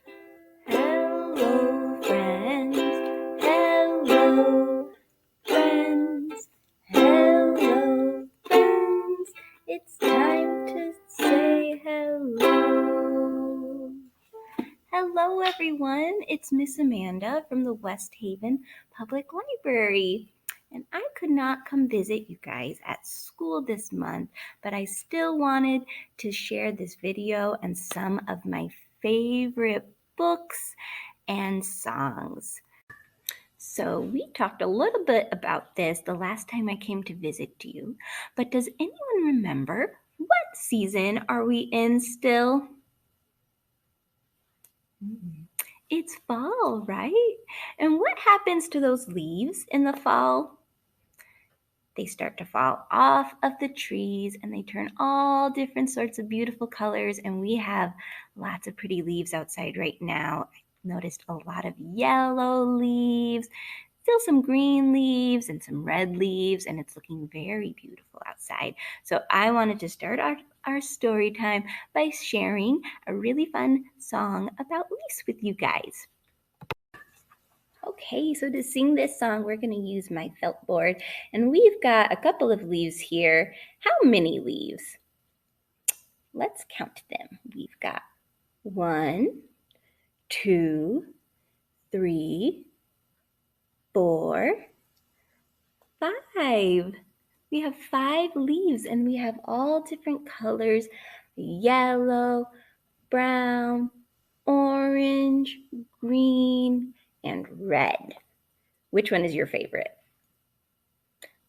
Hello, friends. Hello, friends. Hello, friends. It's time to say hello. Hello, everyone. It's Miss Amanda from the West Haven Public Library. And I could not come visit you guys at school this month, but I still wanted to share this video and some of my favorite books and songs. So we talked a little bit about this the last time I came to visit you, but does anyone remember what season are we in still? It's fall, right? And what happens to those leaves in the fall? They start to fall off of the trees and they turn all different sorts of beautiful colors. And we have lots of pretty leaves outside right now. I noticed a lot of yellow leaves, still some green leaves and some red leaves, and it's looking very beautiful outside. So I wanted to start our story time by sharing a really fun song about leaves with you guys. Okay, so to sing this song, we're going to use my felt board, and we've got a couple of leaves here. How many leaves? Let's count them. We've got 1, 2, 3, 4, 5. We have 5 leaves, and we have all different colors: yellow, brown, orange, green, and red. Which one is your favorite?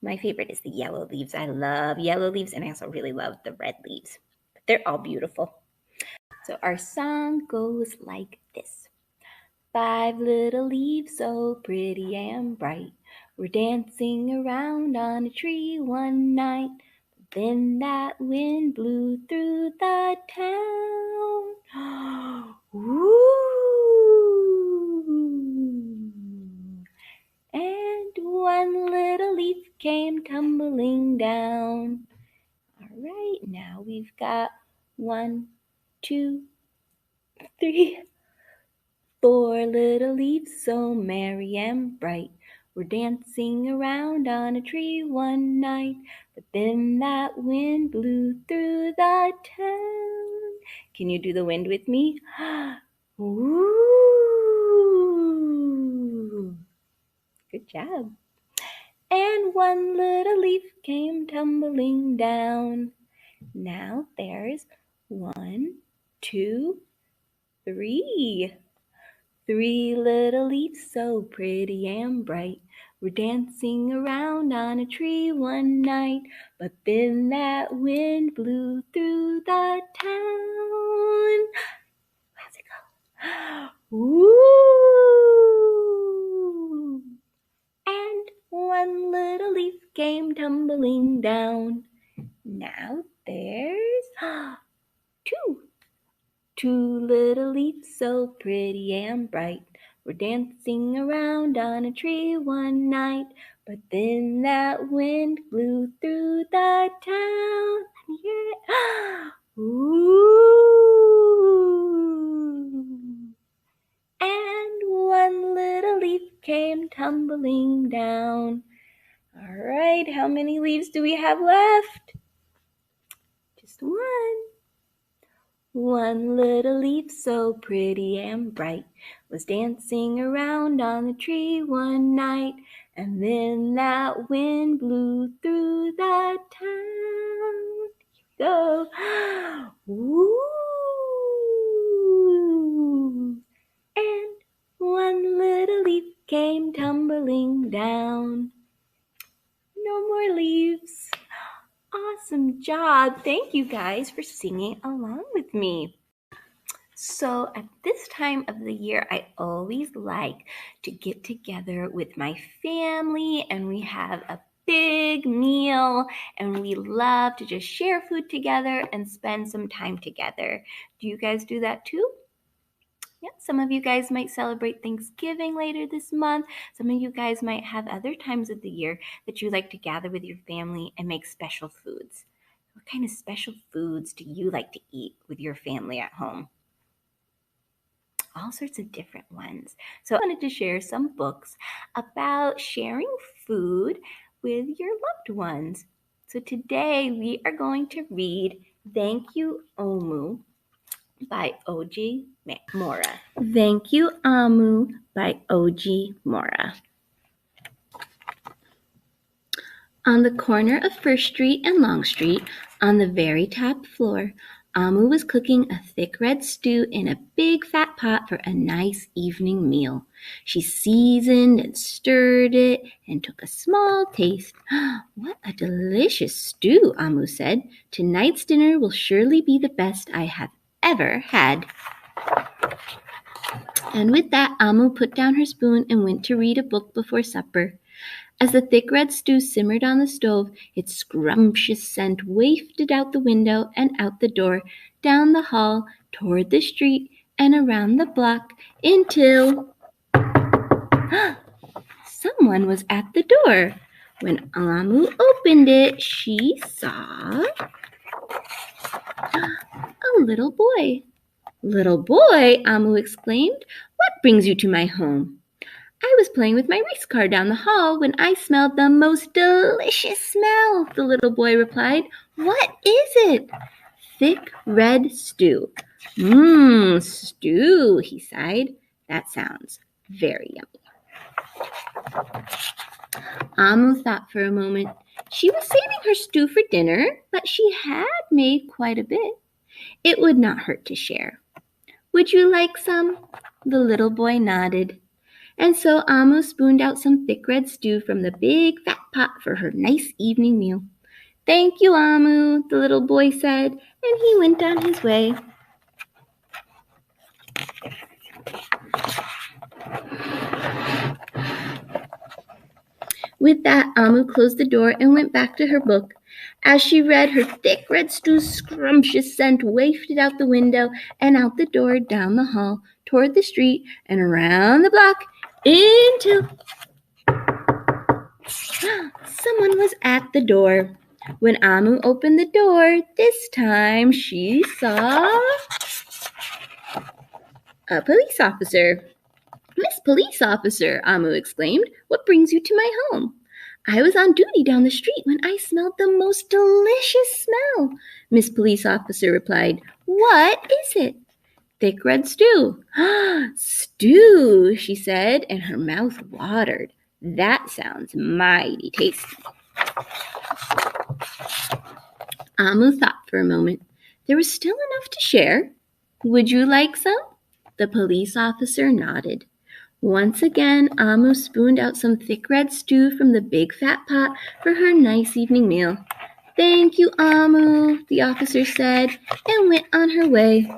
My favorite is the yellow leaves. I love yellow leaves, and I also really love the red leaves. But they're all beautiful. So our song goes like this. 5 little leaves so pretty and bright were dancing around on a tree one night. Then that wind blew through the town. Ooh! And one little leaf came tumbling down. All right, now we've got 1, 2, 3, 4 little leaves so merry and bright were dancing around on a tree one night. But then that wind blew through the town. Can you do the wind with me? Ooh! Good job. And one little leaf came tumbling down. Now there's 1, 2, 3. 3 little leaves so pretty and bright were dancing around on a tree one night. But then that wind blew through the town. How's it go? Ooh! And one little leaf came tumbling down. Now there's 2. 2 little leaves so pretty and bright were dancing around on a tree one night. But then that wind blew through the town. Let me hear it. Ooh! And one little leaf came tumbling down. All right, how many leaves do we have left? Just 1. One little leaf so pretty and bright was dancing around on the tree one night. And then that wind blew through the town. Here we go. Ooh! And one little leaf came tumbling down. No more leaves. Awesome job. Thank you guys for singing along with me. So at this time of the year, I always like to get together with my family and we have a big meal and we love to just share food together and spend some time together. Do you guys do that too? Yeah, some of you guys might celebrate Thanksgiving later this month. Some of you guys might have other times of the year that you like to gather with your family and make special foods. What kind of special foods do you like to eat with your family at home? all sorts of different ones. So I wanted to share some books about sharing food with your loved ones. So today we are going to read Thank You, Omu by O.G. Mora. Thank You, Amu by O.G. Mora. On the corner of First Street and Long Street, on the very top floor, Amu was cooking a thick red stew in a big fat pot for a nice evening meal. She seasoned and stirred it and took a small taste. "What a delicious stew," Amu said. "Tonight's dinner will surely be the best I have ever had." And with that, Amu put down her spoon and went to read a book before supper. As the thick red stew simmered on the stove, its scrumptious scent wafted out the window and out the door, down the hall, toward the street, and around the block, until someone was at the door. When Amu opened it, she saw a little boy. "Little boy," Amu exclaimed, "what brings you to my home?" "I was playing with my race car down the hall when I smelled the most delicious smell," the little boy replied. "What is it?" "Thick red stew." Stew," he sighed. "That sounds very yummy." Amu thought for a moment. She was saving her stew for dinner, but she had made quite a bit. It would not hurt to share. "Would you like some?" The little boy nodded. And so Amu spooned out some thick red stew from the big fat pot for her nice evening meal. "Thank you, Amu," the little boy said, and he went on his way. With that, Amu closed the door and went back to her book. As she read, her thick red stew's scrumptious scent wafted out the window and out the door, down the hall, toward the street, and around the block, until someone was at the door. When Amu opened the door, this time she saw a police officer. "Miss Police Officer," Amu exclaimed, "what brings you to my home?" "I was on duty down the street when I smelled the most delicious smell," Miss Police Officer replied. "What is it?" "Thick red stew." "Stew," she said, and her mouth watered. "That sounds mighty tasty." Amu thought for a moment. There was still enough to share. "Would you like some?" The police officer nodded. Once again, Amu spooned out some thick red stew from the big fat pot for her nice evening meal. "Thank you, Amu," the officer said, and went on her way.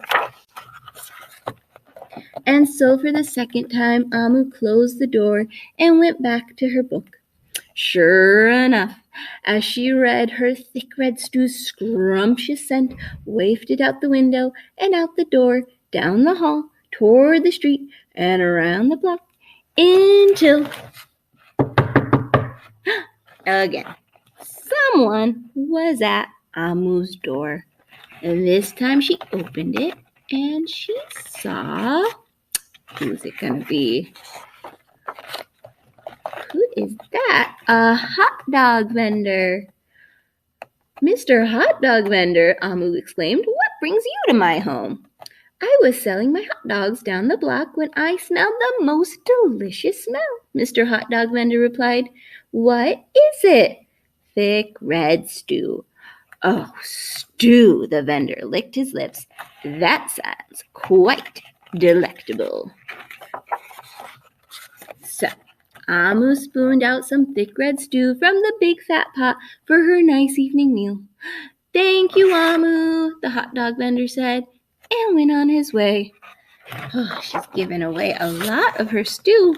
And so for the second time, Amu closed the door and went back to her book. Sure enough, as she read, her thick red stew's scrumptious scent wafted out the window and out the door, down the hall, toward the street, and around the block, until again, someone was at Amu's door. And this time she opened it, and she saw... Who's it gonna be? Who is that? A hot dog vendor. "Mr. Hot Dog Vendor," Amu exclaimed, "what brings you to my home?" "I was selling my hot dogs down the block when I smelled the most delicious smell," Mr. Hot Dog Vendor replied. "What is it?" "Thick red stew." "Oh, stew," the vendor licked his lips. "That sounds quite delectable." So, Amu spooned out some thick red stew from the big fat pot for her nice evening meal. "Thank you, Amu," the hot dog vendor said, and went on his way. Oh, she's given away a lot of her stew.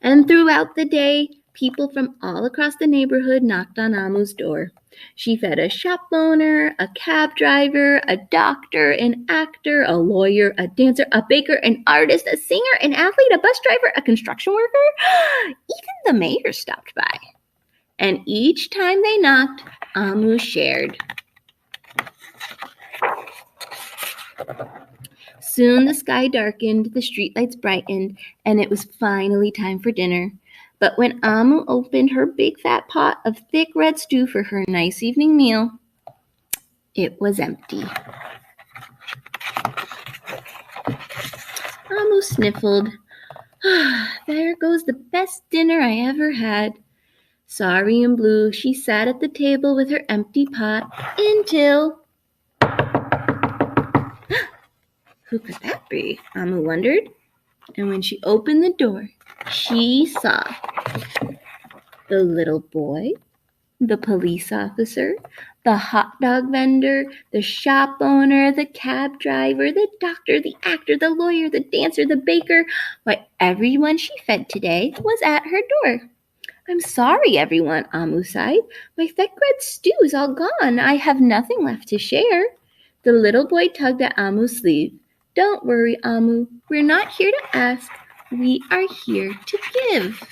And throughout the day, people from all across the neighborhood knocked on Amu's door. She fed a shop owner, a cab driver, a doctor, an actor, a lawyer, a dancer, a baker, an artist, a singer, an athlete, a bus driver, a construction worker. Even the mayor stopped by. And each time they knocked, Amu shared. Soon the sky darkened, the streetlights brightened, and it was finally time for dinner. But when Amu opened her big fat pot of thick red stew for her nice evening meal, it was empty. Amu sniffled. There goes the best dinner I ever had. Sorry and blue, she sat at the table with her empty pot until... Who could that be? Amu wondered. And when she opened the door, she saw the little boy, the police officer, the hot dog vendor, the shop owner, the cab driver, the doctor, the actor, the lawyer, the dancer, the baker. Why, everyone she fed today was at her door. I'm sorry, everyone, Amu sighed. My thick red stew is all gone. I have nothing left to share. The little boy tugged at Amu's sleeve. Don't worry, Amu. We're not here to ask. We are here to give.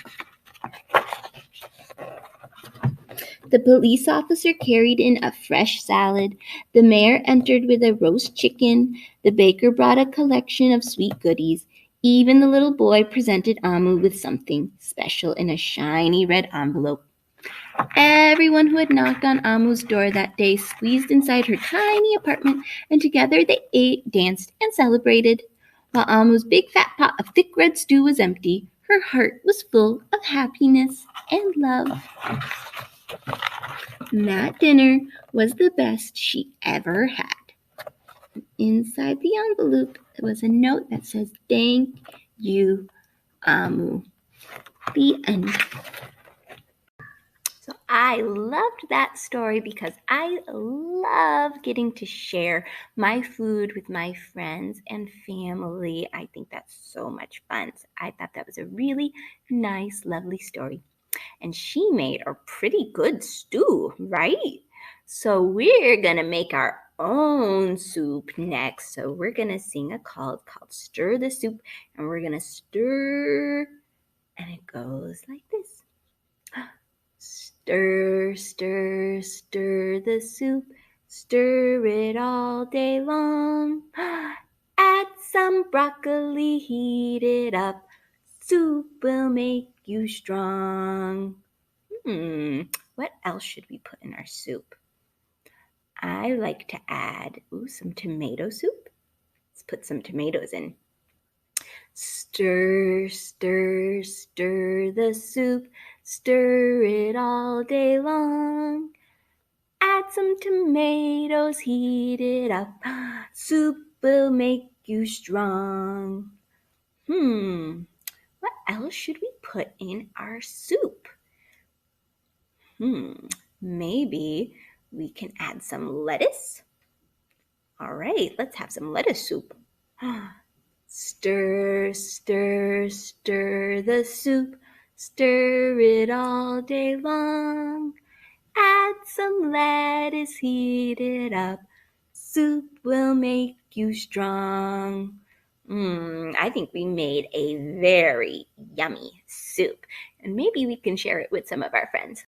The police officer carried in a fresh salad. The mayor entered with a roast chicken. The baker brought a collection of sweet goodies. Even the little boy presented Amu with something special in a shiny red envelope. Everyone who had knocked on Amu's door that day squeezed inside her tiny apartment, and together they ate, danced, and celebrated. While Amu's big fat pot of thick red stew was empty, her heart was full of happiness and love. That dinner was the best she ever had. Inside the envelope was a note that says, Thank you, Amu. The end. So I loved that story because I love getting to share my food with my friends and family. I think that's so much fun. So I thought that was a really nice, lovely story. And she made a pretty good stew, right? So we're going to make our own soup next. So we're going to sing a called Stir the Soup, and we're going to stir, and it goes like this. Stir, stir, stir the soup, stir it all day long. Add some broccoli, heat it up, soup will make you strong. What else should we put in our soup? I like to add some tomato soup. Let's put some tomatoes in. Stir, stir, stir the soup, stir it all day long. Add some tomatoes, heat it up, soup will make you strong. What else should we put in our soup? Maybe we can add some lettuce. All right, let's have some lettuce soup. Stir, stir, stir the soup, stir it all day long. Add some lettuce, heat it up, soup will make you strong. I think we made a very yummy soup, and maybe we can share it with some of our friends.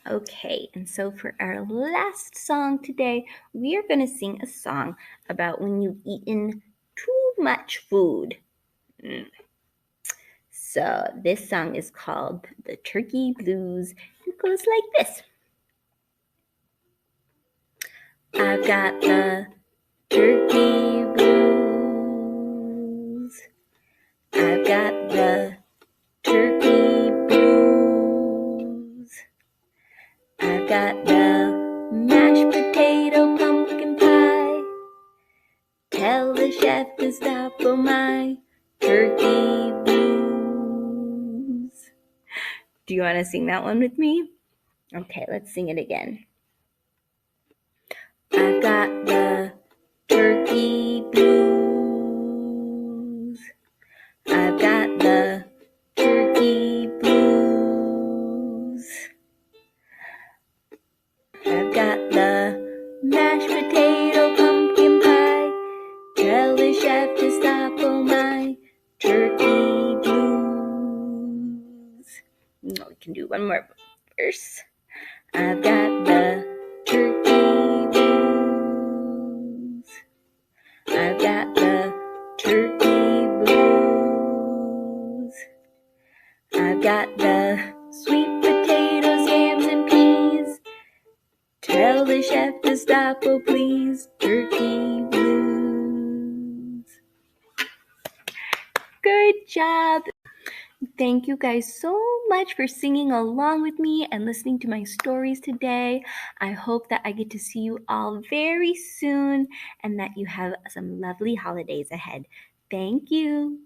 Okay, and so for our last song today, we are going to sing a song about when you've eaten too much food. So this song is called The Turkey Blues. It goes like this. I've got the turkey blues. I've got the turkey blues. I've got the mashed potato pumpkin pie. Tell the chef to stop for my turkey blues. Do you want to sing that one with me? Okay, let's sing it again. I've got the turkey blues. I've got the turkey blues. I've got the mashed potato pumpkin pie. Tell the chef to stop for my turkey blues. We can do one more verse. I've got the turkey blues. I've got the I've got the sweet potatoes, yams, and peas. Tell the chef to stop, oh please. Turkey blues. Good job. Thank you guys so much for singing along with me and listening to my stories today. I hope that I get to see you all very soon and that you have some lovely holidays ahead. Thank you.